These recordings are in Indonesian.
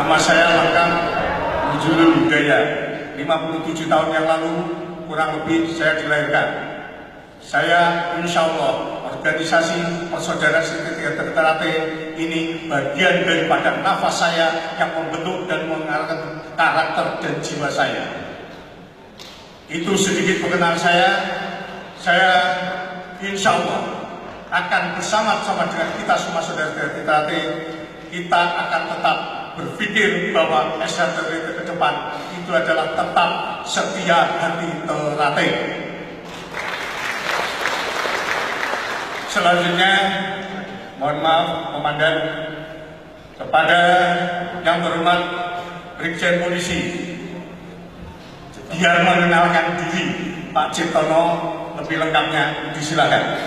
Nama saya lengkap Nuzulul Hidayah. 57 tahun yang lalu kurang lebih saya dilahirkan. Saya insya Allah organisasi persaudaraan Sekretariat Ternate ini bagian daripada nafas saya yang membentuk dan mengarahkan karakter dan jiwa saya. Itu sedikit perkenalan saya. Saya insya Allah akan bersama-sama dengan kita semua saudara-saudara Ternate, kita akan tetap berpikir bahwa SHTRT ke depan itu adalah tetap setia hati Ternate. Selanjutnya, mohon maaf Komandan, kepada yang terhormat Brigjen Polisi, biar mengenalkan diri Pak Ciptono lebih lengkapnya, disilakan.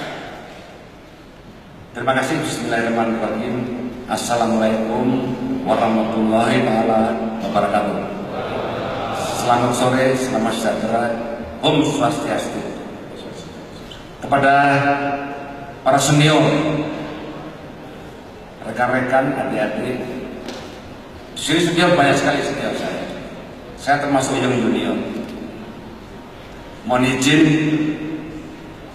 Terima kasih. Bismillahirrahmanirrahim. Assalamualaikum warahmatullahi wabarakatuh. Selamat sore, selamat sejahtera, Om Swastiastu. Kepada para senior, rekan-rekan, adik-adik, di sini senior banyak sekali senior saya. Saya termasuk yang junior. Mohon izin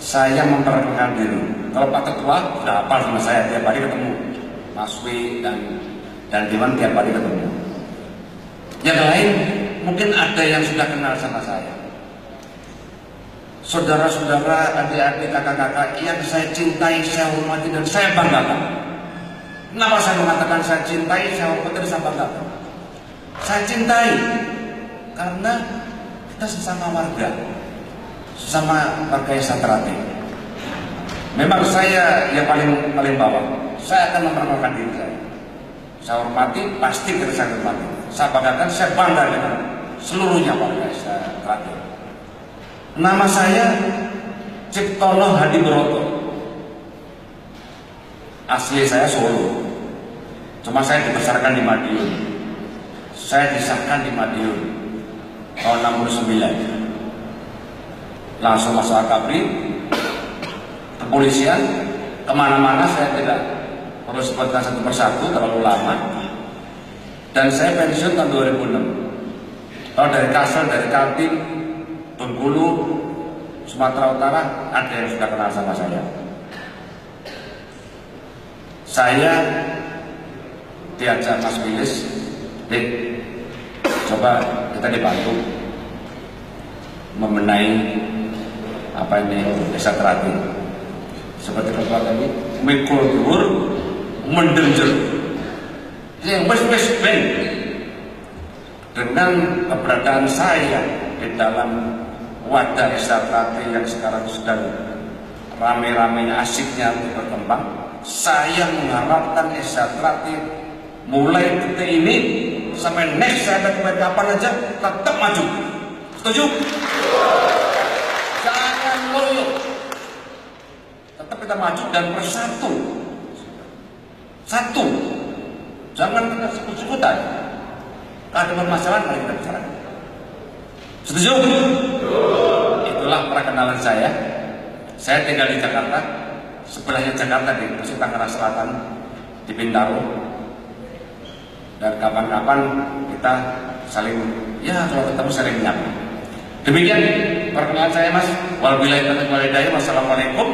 saya memperkenalkan diri. Kalau Pak Ketua sudah hafal sama saya, tiap hari ketemu. Mas Wi dan Dewan tiap hari ketemu. Yang lain mungkin ada yang sudah kenal sama saya. Saudara-saudara, adik-adik, kakak-kakak yang saya cintai, saya hormati dan saya banggakan. Kenapa saya mengatakan saya cintai, saya hormati dan saya banggakan? Saya cintai karena kita sesama warga, sesama warga SHTRT. Memang saya yang paling bawah. Saya akan memperkenalkan diri saya. Saya hormati, pasti kita saya hormati. Saya banggakan, saya bangga dengan seluruhnya warga SHTRT. Nama saya Ciptono Hadi Broto. Asli saya Solo. Cuma saya dibesarkan di Madiun. Saya disahkan di Madiun tahun 69. Langsung masuk akabri, kepolisian, kemana-mana saya tidak perlu sebutkan satu persatu, terlalu lama. Dan saya pensiun tahun 2006. Kalau dari Kasel, dari Kaltim, Bengkulu, Sumatera Utara, ada yang sudah kenal sama saya. Saya diajak Mas Wilis, Dik, coba kita dibantu membenahi apa ini SHTRT. Seperti ketua tadi, mikul dhuwur, mendenjer, yang wes dengan keberadaan saya di dalam wadah SHTRT yang sekarang sedang rame-ramenya, asiknya berkembang. Saya mengharapkan SHTRT mulai detik ini sampai next saya sampai kapan aja tetap maju. Setuju? Jangan loyo. Tetap kita maju dan bersatu. Satu. Jangan kita sebut-sebutan. Kalau ada permasalahan mari kita bicarakan. Setuju? Itulah perkenalan saya. Saya tinggal di Jakarta, sebelahnya Jakarta di Pusat Tangerang Selatan, di Bintaro. Dan kapan-kapan kita saling, ya kalau ketemu saling menyapa. Demikian perkenalan saya, Mas. Wabillahi taufiq wal hidayah. Wassalamualaikum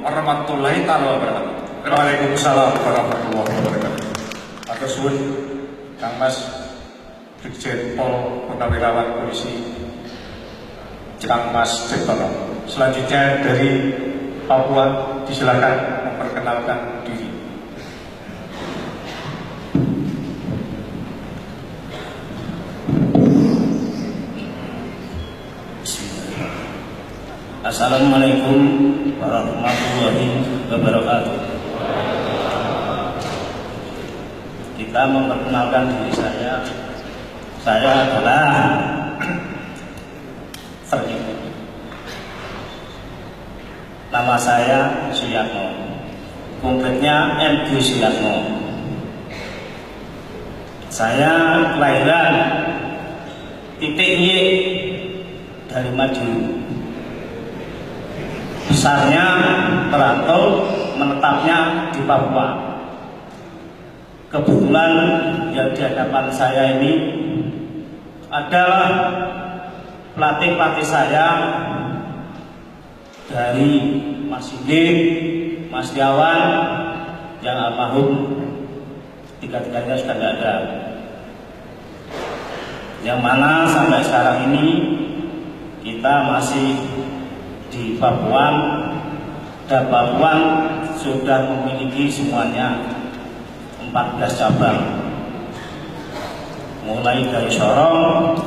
warahmatullahi wabarakatuh. Waalaikumsalam warahmatullahi wabarakatuh. Atur suwun Kang Mas Brigjen Pol Purnawirawan Polisi Kang Mas Ciptono. Selanjutnya dari Papua, disilakan memperkenalkan diri. Assalamualaikum warahmatullahi wabarakatuh. Kita memperkenalkan diri saya. Saya adalah nama saya Suyatno, konkretnya MG Suyatno. Saya kelahiran titik Y dari Madiun. Besarnya merantau, menetapnya di Papua. kebetulan yang di hadapan saya ini adalah pelatih-pelatih saya dari Mas Sigit, Mas Diawan, yang almarhum tiga-tiganya sudah tidak ada. Yang mana sampai sekarang ini kita masih di Papuan, dan Papuan sudah memiliki semuanya 14 cabang, mulai dari Sorong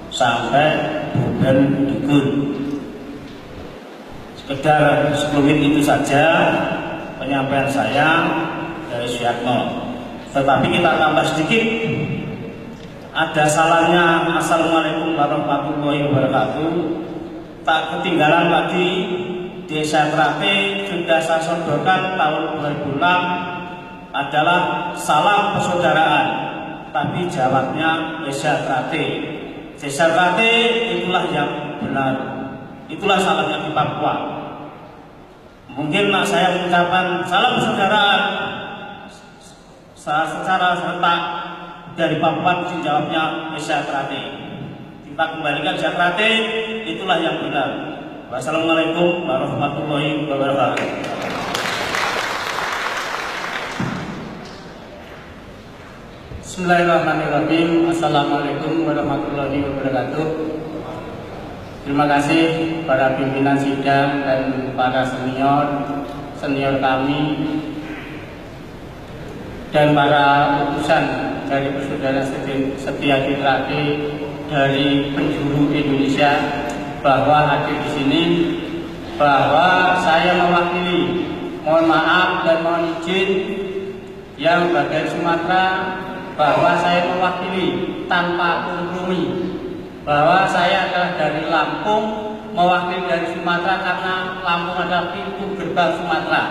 sampai Buben Dukun. Sekedar sekelumit itu saja penyampaian saya dari Suyatno. Tetapi kita tambah sedikit, ada salahnya Assalamualaikum warahmatullahi wabarakatuh. Tak ketinggalan tadi Desa Trate sudah saya sodorkan tahun 2006 adalah salam persaudaraan, tapi jawabnya Desa Trate. Desa Trate itulah yang benar, itulah salahnya di Papua. Mungkin saya mengucapkan salam persaudaraan secara serentak dari Papua, jawabnya Desa Trate. Kita kembalikan Desa Trate, itulah yang benar. Wassalamualaikum warahmatullahi wabarakatuh. Bismillahirrahmanirrahim. Assalamualaikum warahmatullahi wabarakatuh. Terima kasih para pimpinan sidang dan para senior kami dan para utusan dari Persaudaraan Setia Trate dari penjuru Indonesia, bahwa hadir di sini, bahwa saya mewakili, mohon maaf dan mohon izin yang bagian Sumatera, bahwa saya mewakili tanpa kompromi, bahwa saya adalah dari Lampung, mewakili dari Sumatera karena Lampung adalah pintu gerbang Sumatera.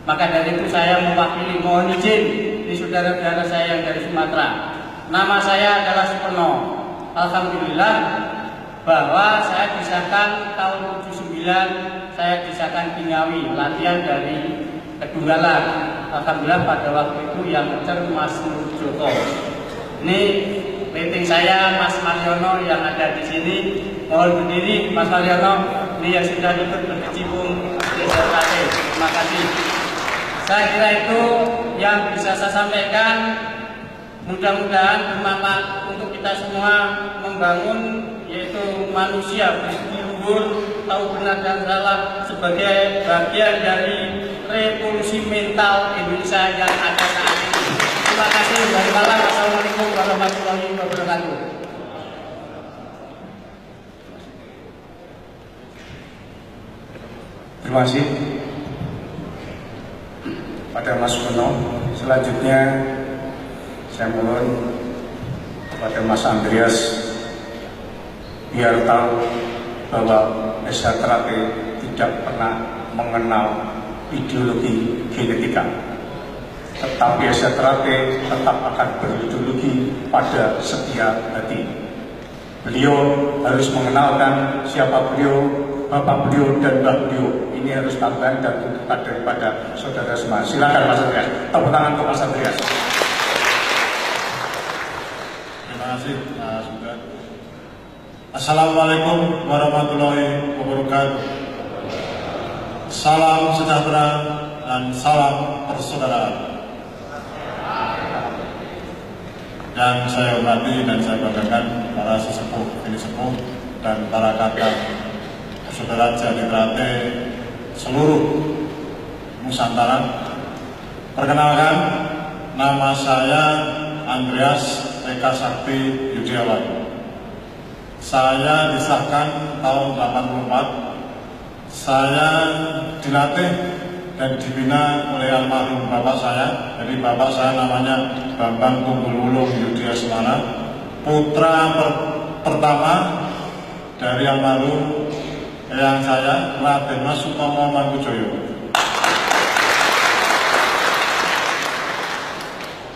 Maka dari itu saya mewakili, mohon izin di saudara-saudara saya yang dari Sumatera. Nama saya adalah Superno. Alhamdulillah bahwa saya disahkan tahun 79, saya disahkan Pingawi, latihan dari Kedunggalan. Alhamdulillah pada waktu itu yang ngecer Mas Nur Joko. Ini meeting saya, Mas Mariono yang ada di sini, mohon berdiri Mas Mariono, ini yang sudah ikut berkecimpung Desa Trate. Terima kasih. Saya kira itu yang bisa saya sampaikan. Mudah-mudahan bermanfaat untuk kita semua membangun, yaitu manusia bersih luhur, tahu benar dan salah sebagai bagian dari revolusi mental Indonesia yang ada saat ini. Terima kasih. Wassalamualaikum warahmatullahi wabarakatuh. Terima kasih pada Mas Kuno. Selanjutnya saya mohon kepada Mas Andreas, biar tahu bahwa Desa Trate tidak pernah mengenal ideologi genetika, tetapi Desa Trate tetap akan berideologi pada setia hati. Beliau harus mengenalkan siapa beliau, bapak beliau dan mbah beliau. Ini harus tambahan dan tuntutan daripada saudara semua. Silakan Mas Andreas. Tepuk tangan untuk Mas Andreas. Terima kasih Mas Suga. Assalamualaikum warahmatullahi wabarakatuh. Salam sejahtera dan salam persaudaraan. Dan saya hormati dan saya banggakan para sesepuh, ini sepuh dan para kakak persaudaraan Setia Trate seluruh Nusantara. Perkenalkan, nama saya Andreas Eka Sakti Yudiawan. Saya disahkan tahun 84. Saya dilatih dan dibina oleh almarhum bapak saya. Jadi bapak saya namanya Bambang Kumbululung Yudiasmana, putra pertama dari almarhum eyang saya Raden Mas Sutomo Mangkujoyo.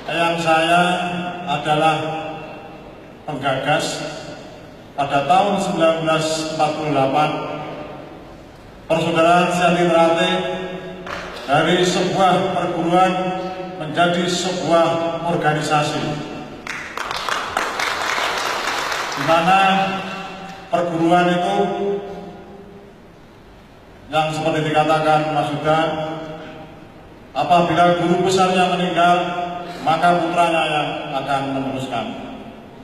Eyang saya adalah penggagas pada tahun 1948 Persaudaraan Setia Trate dari sebuah perguruan menjadi sebuah organisasi, di mana perguruan itu yang seperti dikatakan Mas Huda, apabila guru besarnya meninggal, maka putranya yang akan meneruskan.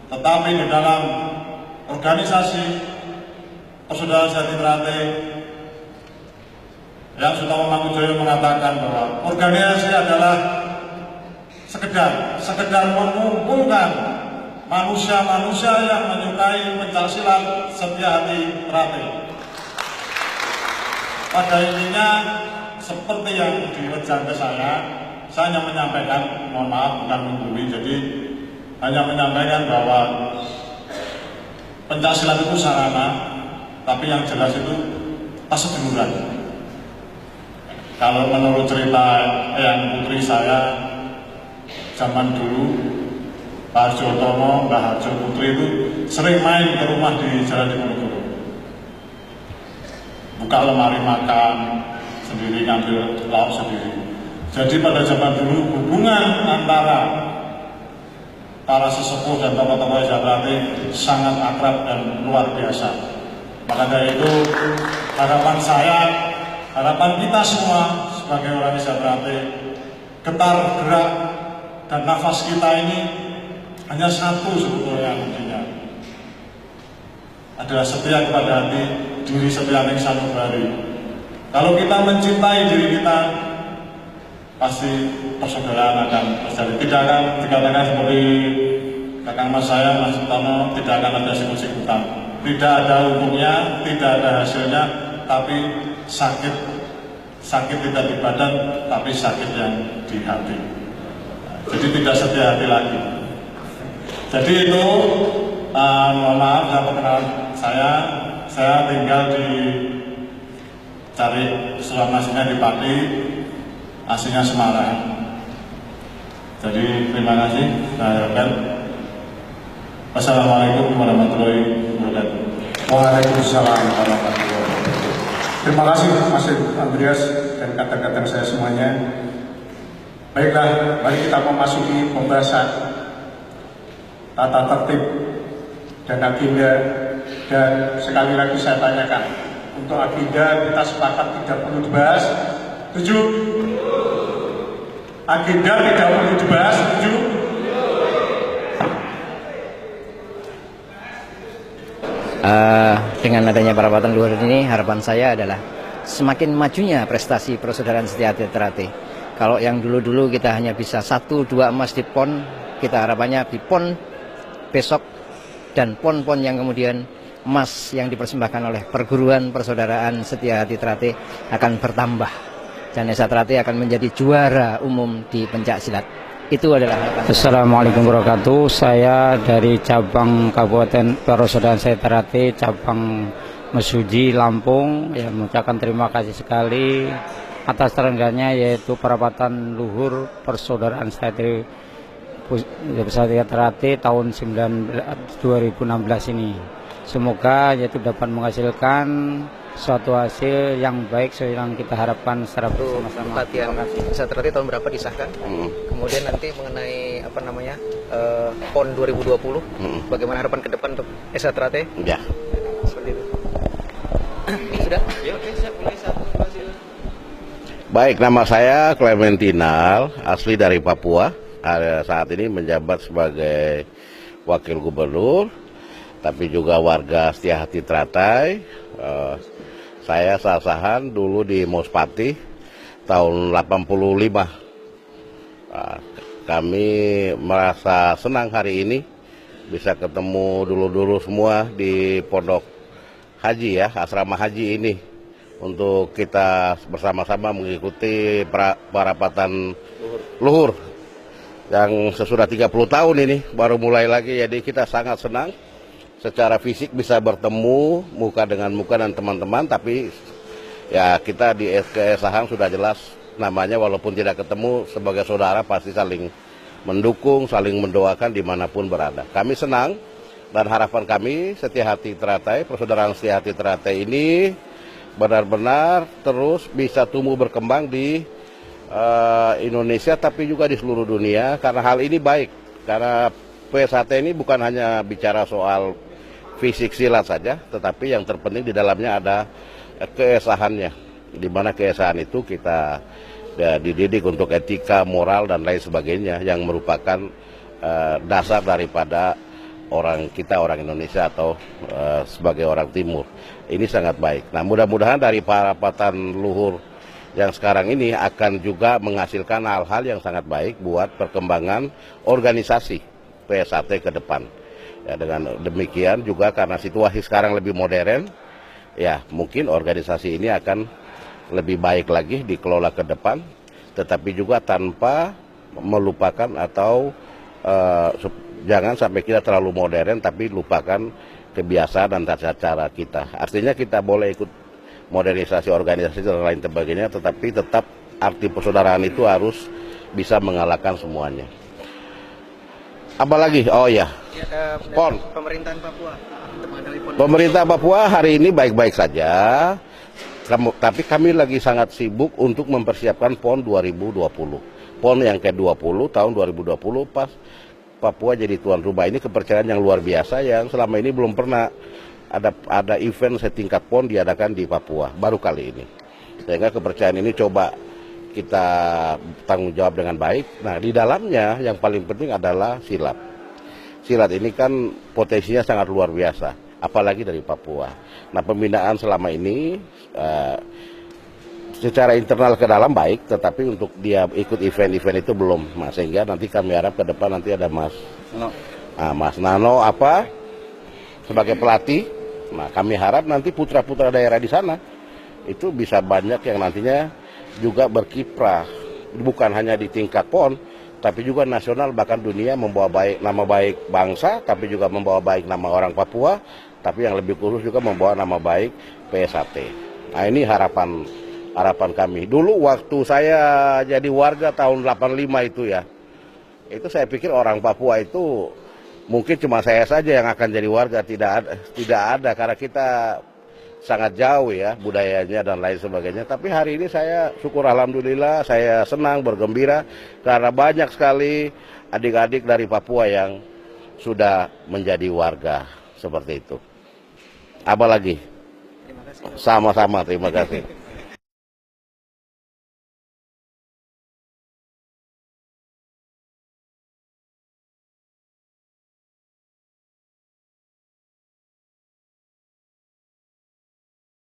Tetapi di dalam organisasi Persaudaraan Sejati Ternate, yang Sutomo Mangkujoyo mengatakan bahwa organisasi adalah sekedar mengumpulkan manusia-manusia yang menyukai pencaksilat Setiahati Ternate. Pada intinya seperti yang diwejankan saya hanya menyampaikan, mohon maaf bukan menggurui, jadi hanya menyampaikan bahwa pencaksilat itu sarana, tapi yang jelas itu seduluran. Kalau menurut cerita yang putri saya zaman dulu, Pak Harjo Utomo, Mbak Harjo Putri itu sering main ke rumah di Jalan Diponegoro, buka lemari makan sendiri, ngambil lauk sendiri. Jadi pada zaman dulu hubungan antara para sesepuh dan tokoh-tokoh Ternate sangat akrab dan luar biasa. Maka dari itu harapan saya, harapan kita semua sebagai orang Ternate, getar gerak dan nafas kita ini hanya satu sebetulnya intinya, adalah setia kepada hati diri Setianing Sanubari. Kalau kita mencintai diri kita, pasti persaudaraan akan terjadi. Tidak akan dikatakan seperti kakang mas saya, Mas Sutomo, tidak akan ada sikut-sikutan. Tidak ada untungnya, tidak ada hasilnya, tapi sakit tidak di badan, tapi sakit yang di hati. Jadi tidak setia hati lagi. Jadi itu, mohon maaf, saya perkenalan saya tinggal di cari suap nasinya di Pati, aslinya Semarang. Jadi terima kasih, saya harapkan. Wassalamualaikum warahmatullahi wabarakatuh. Waalaikumsalam warahmatullahi wabarakatuh. Terima kasih Mas Andreas dan kata-kata saya semuanya. Baiklah, mari kita memasuki pembahasan tata tertib dan agenda. Dan sekali lagi saya tanyakan, untuk agenda kita sepakat tidak perlu dibahas, setuju? Agenda tidak perlu dibahas, setuju? Dengan adanya perapatan luhur ini, harapan saya adalah semakin majunya prestasi Persaudaraan Setiahati Ternate. Kalau yang dulu-dulu kita hanya bisa 1-2 emas di PON, kita harapannya di PON besok dan PON-PON yang kemudian emas yang dipersembahkan oleh perguruan Persaudaraan Setiahati Ternate akan bertambah dan Esa Ternate akan menjadi juara umum di pencaksilat. Itu adalah harapan. Assalamualaikum warahmatullahi wabarakatuh. Saya dari cabang Kabupaten Persaudaraan Sejati Ternate, cabang Mesuji, Lampung. Ya, mengucapkan terima kasih sekali atas terenggahnya, yaitu perapatan luhur Persaudaraan Sejati Ternate tahun 2016 ini. Semoga yaitu dapat menghasilkan suatu hasil yang baik yang kita harapkan secara bersama-sama. Latihan Esa Ternate tahun berapa disahkan? Kemudian nanti mengenai apa namanya PON 2020, bagaimana harapan ke depan untuk Esa Ternate? Ya. Seperti itu. Sudah? Ya, oke, saya mulai satu. Baik, nama saya Clementinal, asli dari Papua. Saat ini menjabat sebagai Wakil Gubernur, tapi juga warga Setiahati Ternate. Saya sah-sahan dulu di Mospati tahun 85. Kami merasa senang hari ini bisa ketemu dulu-dulu semua di Pondok Haji ya, asrama haji ini, untuk kita bersama-sama mengikuti perapatan luhur yang sesudah 30 tahun ini baru mulai lagi. Jadi kita sangat senang secara fisik bisa bertemu muka dengan muka dan teman-teman, tapi ya kita di SKS Sahang sudah jelas namanya, walaupun tidak ketemu sebagai saudara pasti saling mendukung, saling mendoakan dimanapun berada. Kami senang dan harapan kami Setiahati Ternate, Persaudaraan Setiahati Ternate ini benar-benar terus bisa tumbuh berkembang di Indonesia tapi juga di seluruh dunia, karena hal ini baik. Karena PSAT ini bukan hanya bicara soal fisik silat saja, tetapi yang terpenting di dalamnya ada keesahannya, di mana keesahan itu kita dididik untuk etika, moral dan lain sebagainya yang merupakan dasar daripada orang Indonesia atau sebagai orang Timur. Ini sangat baik. Nah, mudah-mudahan dari parapatan luhur yang sekarang ini akan juga menghasilkan hal-hal yang sangat baik buat perkembangan organisasi PSAT ke depan. Ya, dengan demikian juga karena situasi sekarang lebih modern, ya mungkin organisasi ini akan lebih baik lagi dikelola ke depan, tetapi juga tanpa melupakan atau jangan sampai kita terlalu modern tapi lupakan kebiasaan dan tata cara kita. Artinya kita boleh ikut modernisasi organisasi dan lain sebagainya, tetapi tetap arti persaudaraan itu harus bisa mengalahkan semuanya. Apalagi, oh ya, PON. Pemerintahan Papua. Pemerintah Papua hari ini baik-baik saja, tapi kami lagi sangat sibuk untuk mempersiapkan PON 2020. PON yang ke-20 tahun 2020 pas Papua jadi tuan rumah. Ini kepercayaan yang luar biasa yang selama ini belum pernah ada event setingkat PON diadakan di Papua, baru kali ini. Sehingga kepercayaan ini coba kita tanggung jawab dengan baik. Nah, di dalamnya yang paling penting adalah silat. Silat ini kan potensinya sangat luar biasa, apalagi dari Papua. Nah, pembinaan selama ini secara internal ke dalam baik, tetapi untuk dia ikut event-event itu belum. Nah, sehingga nanti kami harap ke depan nanti ada Mas Nano sebagai pelatih. Nah, kami harap nanti putra-putra daerah di sana itu bisa banyak yang nantinya juga berkiprah, bukan hanya di tingkat PON, tapi juga nasional bahkan dunia, membawa baik nama baik bangsa, tapi juga membawa baik nama orang Papua, tapi yang lebih khusus juga membawa nama baik PSAT. Nah, ini harapan kami. Dulu waktu saya jadi warga tahun 85 itu ya, itu saya pikir orang Papua itu mungkin cuma saya saja yang akan jadi warga, tidak ada karena kita sangat jauh ya budayanya dan lain sebagainya. Tapi hari ini saya syukur alhamdulillah, saya senang bergembira karena banyak sekali adik-adik dari Papua yang sudah menjadi warga seperti itu. Apalagi? Sama-sama, terima kasih.